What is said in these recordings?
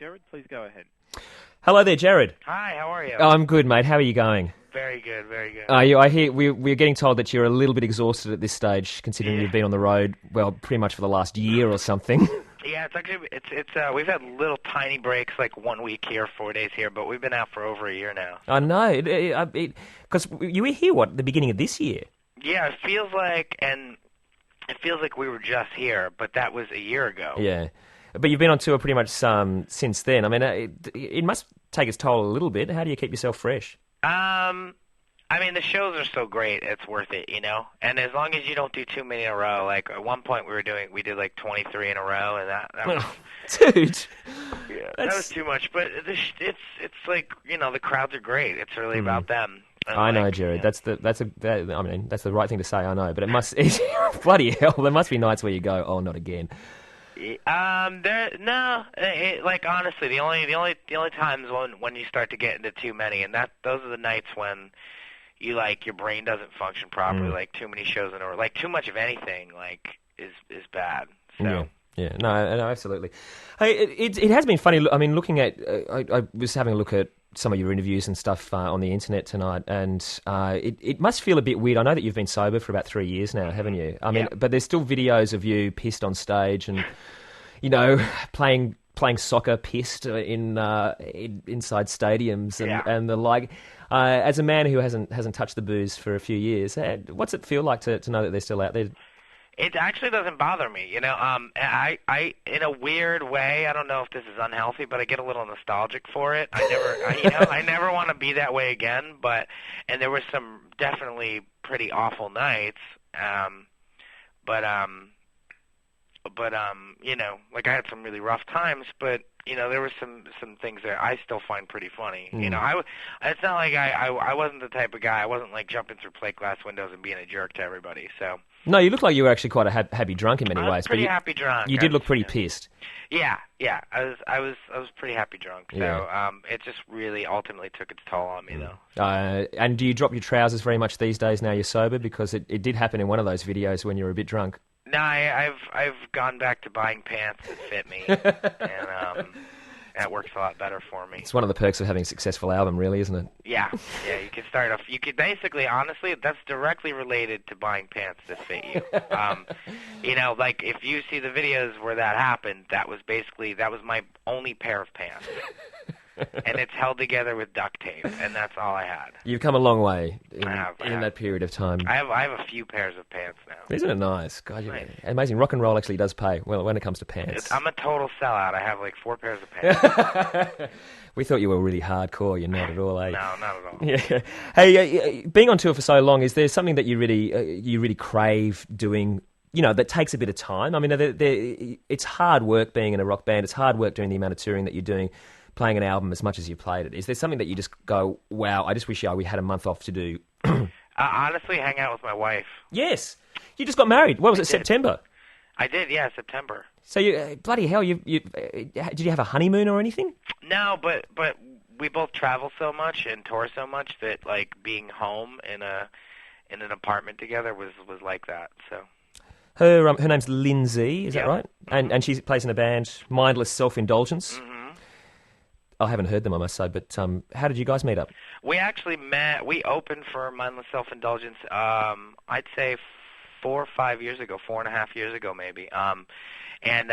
Gerard, please go ahead. Hello there, Gerard. Hi, how are you? I'm good, mate. How are you going? Very good, very good. I hear we're getting told that you're a little bit exhausted at this stage, considering you've been on the road, well, pretty much for the last year or something. Yeah, it's actually we've had little tiny breaks, like 1 week here, 4 days here, but we've been out for over a year now. I know, because you were here, what, at the beginning of this year? Yeah, it feels like we were just here, but that was a year ago. Yeah, but you've been on tour pretty much since then. I mean, it must take its toll a little bit. How do you keep yourself fresh? I mean, the shows are so great, it's worth it, you know? And as long as you don't do too many in a row, like at one point we did like 23 in a row, and that was... Dude! Yeah, that was too much, but it's like, you know, the crowds are great. It's really about them. And I know, Gerard. You know, That's the right thing to say. I know, but it must bloody hell. There must be nights where you go, oh, not again. Like honestly, the only times when you start to get into too many, and those are the nights when you like your brain doesn't function properly. Like too many shows in a row, like too much of anything, like is bad. So. Yeah, no, absolutely. Hey, it has been funny. I mean, looking at, I was having a look at some of your interviews and stuff on the internet tonight, and it must feel a bit weird. I know that you've been sober for about 3 years now, haven't you? I mean, but there's still videos of you pissed on stage, and playing soccer pissed inside stadiums and the like. As a man who hasn't touched the booze for a few years, what's it feel like to know that they're still out there? It actually doesn't bother me, you know. I in a weird way, I don't know if this is unhealthy, but I get a little nostalgic for it. I never want to be that way again. And there were some definitely pretty awful nights. But you know, like I had some really rough times, but you know, there were some things that I still find pretty funny. You know, it's not like I wasn't the type of guy. I wasn't like jumping through plate glass windows and being a jerk to everybody. So. No, you look like you were actually quite a happy drunk in many ways. Pretty happy drunk. You did look pretty pissed. Yeah. I was pretty happy drunk. So it just really ultimately took its toll on me, though. And do you drop your trousers very much these days now you're sober? Because it did happen in one of those videos when you were a bit drunk. No, I've gone back to buying pants that fit me, and that works a lot better for me. It's one of the perks of having a successful album, really, isn't it? Yeah. You can start off. You could basically, honestly, that's directly related to buying pants that fit you. You know, like if you see the videos where that happened, that was my only pair of pants. And it's held together with duct tape, and that's all I had. You've come a long way in have. that period of time. I have a few pairs of pants now. Isn't it nice? God, Nice. Amazing. Rock and roll actually does pay, well, when it comes to pants. I'm a total sellout. I have like 4 pairs of pants. We thought you were really hardcore. You're not at all, eh? No, not at all. Yeah. Hey, being on tour for so long, is there something that you really crave doing? You know, that takes a bit of time. I mean, it's hard work being in a rock band. It's hard work doing the amount of touring that you're doing, playing an album as much as you've played it. Is there something that you just go, wow, I just wish we had a month off to do? Honestly, hang out with my wife. Yes. You just got married. What was it, September? I did, yeah, September. So, bloody hell, did you have a honeymoon or anything? No, but we both travel so much and tour so much that, like, being home in an apartment together was like that, so... Her name's Lindsay, is that right? Mm-hmm. And she plays in a band, Mindless Self-Indulgence. Mm-hmm. I haven't heard them, I must say, but how did you guys meet up? We actually met. We opened for Mindless Self-Indulgence, I'd say 4 or 5 years ago, 4.5 years ago maybe. And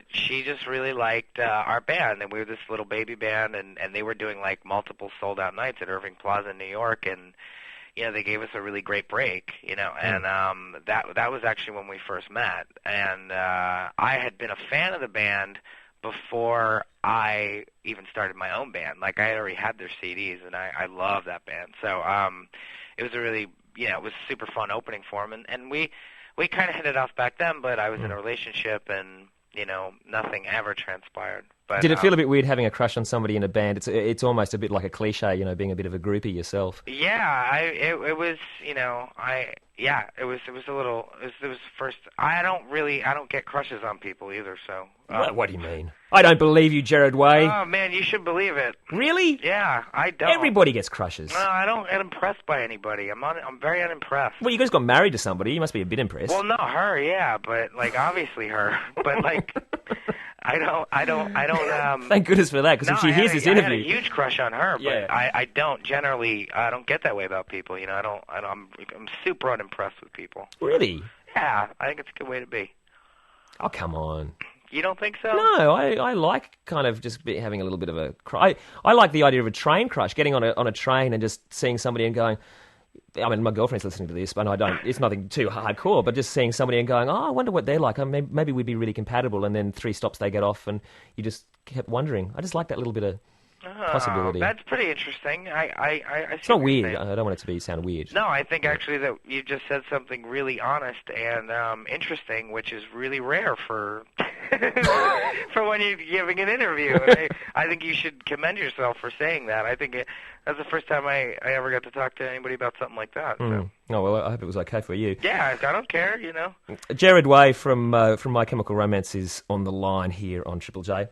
she just really liked our band, and we were this little baby band, and they were doing like multiple sold-out nights at Irving Plaza in New York, and you know, they gave us a really great break, you know, and that was actually when we first met. And I had been a fan of the band before I even started my own band. Like, I had already had their CDs, and I love that band. So it was a really, you know, it was super fun opening for them. And we kind of hit it off back then, but I was in a relationship, and, you know, nothing ever transpired. But, did it feel a bit weird having a crush on somebody in a band? It's almost a bit like a cliche, you know, being a bit of a groupie yourself. Yeah, it was, you know, it was a little, it was first, I don't get crushes on people either, so. What do you mean? I don't believe you, Gerard Way. Oh, man, you should believe it. Really? Yeah, I don't. Everybody gets crushes. No, I don't get impressed by anybody. I'm very unimpressed. Well, you guys got married to somebody. You must be a bit impressed. Well, not her, yeah, but, like, obviously her. But, like, I don't. Thank goodness for that, because No, if she hears this I had a interview... huge crush on her, Yeah. but I don't generally. I don't get that way about people. You know, I'm super unimpressed with people. Really? Yeah, I think it's a good way to be. Oh, come on. You don't think so? No, I like kind of just having a little bit of a cry. I like the idea of a train crush, getting on a train and just seeing somebody and going... I mean, my girlfriend's listening to this, but I don't. It's nothing too hardcore, but just seeing somebody and going, oh, I wonder what they're like. Maybe we'd be really compatible, and then 3 stops they get off, and you just kept wondering. I just like that little bit of possibility. That's pretty interesting. I It's not weird. I don't want it to sound weird. No, I think actually that you just said something really honest and interesting, which is really rare for for when you're giving an interview. And I think you should commend yourself for saying that. I think that's the first time I ever got to talk to anybody about something like that. So. Oh, well, I hope it was okay for you. Yeah, I don't care, you know. Gerard Way from My Chemical Romance is on the line here on Triple J.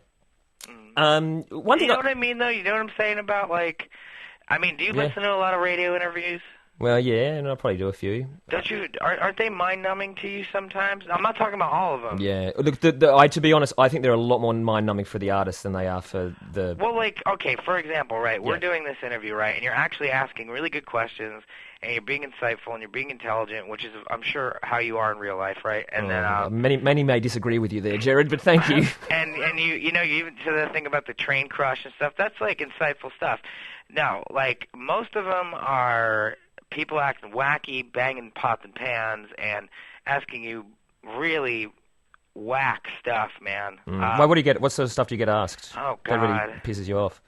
One thing you know what I mean, though? You know what I'm saying about, like... I mean, do you listen to a lot of radio interviews? Well, yeah, and I'll probably do a few. Don't you? Aren't they mind-numbing to you sometimes? I'm not talking about all of them. Yeah. Look, to be honest, I think they're a lot more mind-numbing for the artists than they are for the... Well, like, okay, for example, right, we're doing this interview, right, and you're actually asking really good questions, and you're being insightful, and you're being intelligent, which is, I'm sure, how you are in real life, right? And then many may disagree with you there, Gerard, but thank you. and you know, you even to the thing about the train crush and stuff, that's, like, insightful stuff. No, like, most of them are... people acting wacky, banging pots and pans, and asking you really whack stuff, man. What do you get? What sort of stuff do you get asked? Oh, God. That really pisses you off.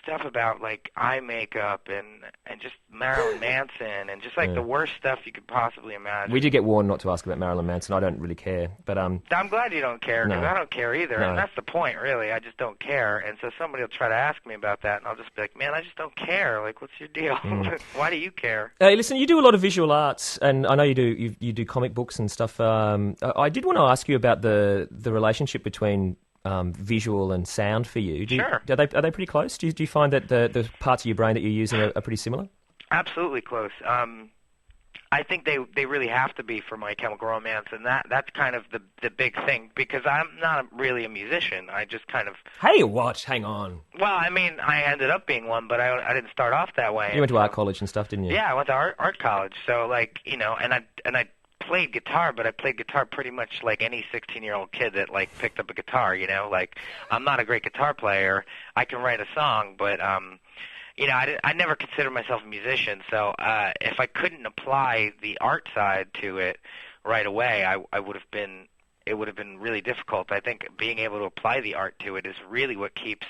Stuff about, like, eye makeup and just Marilyn Manson and just, like, the worst stuff you could possibly imagine. We did get warned not to ask about Marilyn Manson. I don't really care, but... I'm glad you don't care, because I don't care either, and that's the point, really. I just don't care, and so somebody will try to ask me about that, and I'll just be like, man, I just don't care. Like, what's your deal? Why do you care? Hey, listen, you do a lot of visual arts, and I know you do comic books and stuff. I did want to ask you about the relationship between... visual and sound for you. Sure. Are they pretty close? Do you find that the parts of your brain that you're using are pretty similar? Absolutely close. I think they really have to be for My Chemical Romance, and that's kind of the big thing, because I'm not really a musician. I just kind of... Hey, what? Hang on. Well, I mean, I ended up being one, but I didn't start off that way. You went to art college and stuff, didn't you? Yeah, I went to art college. So, like, you know, and I played guitar, but I played guitar pretty much like any 16-year-old kid that, like, picked up a guitar, you know? Like, I'm not a great guitar player. I can write a song, but, you know, I never considered myself a musician, so if I couldn't apply the art side to it right away, it would have been really difficult. I think being able to apply the art to it is really what keeps...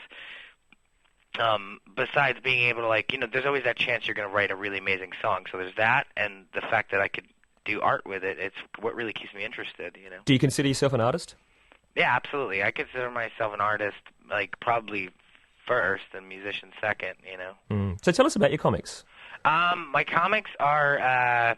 besides being able to, like, you know, there's always that chance you're going to write a really amazing song, so there's that, and the fact that I could do art with it, it's what really keeps me interested, you know. Do you consider yourself an artist? Yeah, absolutely. I consider myself an artist, like, probably first and musician second, you know. So tell us about your comics. My comics are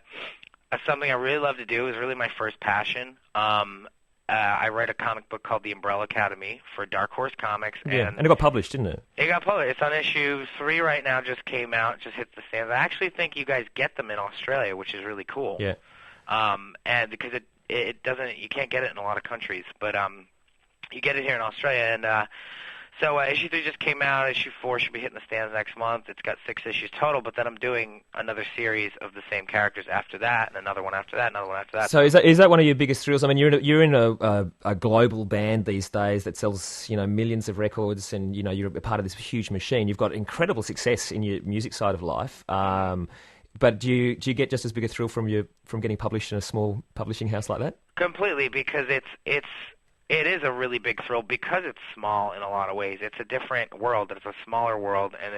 something I really love to do. It's really my first passion. I write a comic book called The Umbrella Academy for Dark Horse Comics. And it got published, didn't it? It got published. It's on issue 3 right now, just came out, just hit the stands. I actually think you guys get them in Australia, which is really cool. Yeah. And because it doesn't, you can't get it in a lot of countries, but you get it here in Australia, and so issue 3 just came out. Issue 4 should be hitting the stands next month. It's got 6 issues total, but then I'm doing another series of the same characters after that, and another one after that, another one after that. So is that one of your biggest thrills? I mean, you're in a global band these days that sells, you know, millions of records, and, you know, you're a part of this huge machine. You've got incredible success in your music side of life. But do you get just as big a thrill from getting published in a small publishing house like that? Completely, because it is a really big thrill because it's small in a lot of ways. It's a different world. It's a smaller world, and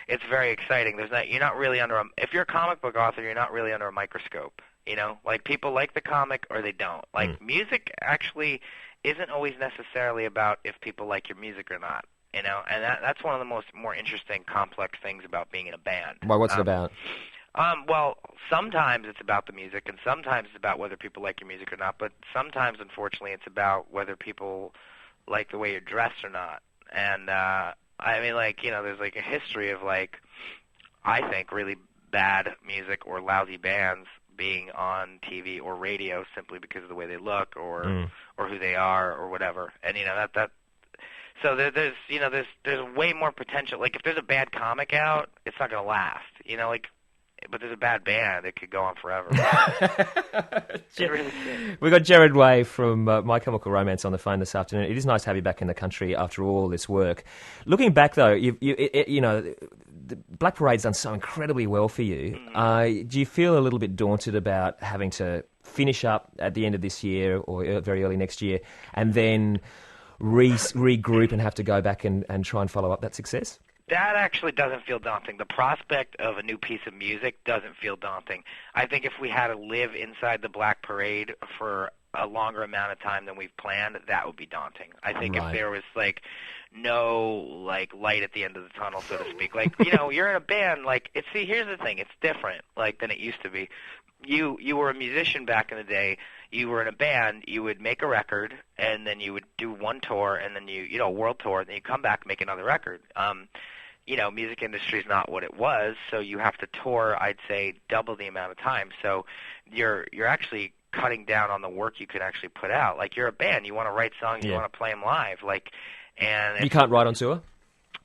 it's very exciting. You're not really if you're a comic book author, you're not really under a microscope. You know, like, people like the comic or they don't. Like, music actually isn't always necessarily about if people like your music or not. You know, and that's one of the more interesting, complex things about being in a band. Why? What's it about? Well, sometimes it's about the music, and sometimes it's about whether people like your music or not, but sometimes, unfortunately, it's about whether people like the way you're dressed or not. And, I mean, like, you know, there's, like, a history of, like, I think really bad music or lousy bands being on TV or radio simply because of the way they look or who they are or whatever. And that so there's way more potential. Like if there's a bad comic out, it's not going to last. But there's a bad band, it could go on forever. It really could. We got Gerard Way from My Chemical Romance on the phone this afternoon. It is nice to have you back in the country after all this work. Looking back, though, the Black Parade's done so incredibly well for you. Do you feel a little bit daunted about having to finish up at the end of this year or very early next year and then regroup and have to go back and try and follow up that success? That actually doesn't feel daunting. The prospect of a new piece of music doesn't feel daunting. I think if we had to live inside the Black Parade for a longer amount of time than we've planned, that would be daunting. I think if there was no light at the end of the tunnel, so to speak. You're in a band. Here's the thing. It's different than it used to be. You were a musician back in the day. You were in a band. You would make a record, and then you would do one tour, and then a world tour, and then you come back and make another record. Music industry is not what it was, so you have to tour, I'd say, double the amount of time. So you're actually cutting down on the work you could actually put out. You're a band, you want to write songs, you want to play them live. And you can't write on tour?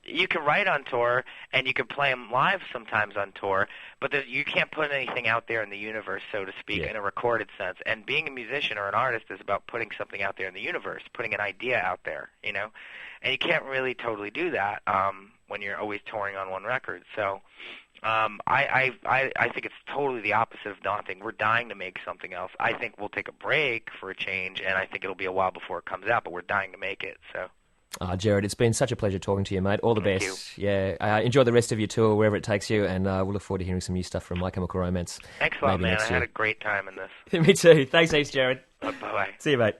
You can write on tour, and you can play them live sometimes on tour, but you can't put anything out there in the universe, so to speak, in a recorded sense. And being a musician or an artist is about putting something out there in the universe, putting an idea out there, And you can't really totally do that when you're always touring on one record. So I think it's totally the opposite of daunting. We're dying to make something else. I think we'll take a break for a change, and I think it'll be a while before it comes out, but we're dying to make it, so... Gerard, it's been such a pleasure talking to you, mate. All the Thank best. You. Yeah, enjoy the rest of your tour, wherever it takes you, and we'll look forward to hearing some new stuff from My Chemical Romance. Thanks a lot, man. I had a great time in this. Me too. Thanks heaps, Gerard. Bye-bye. See you, mate.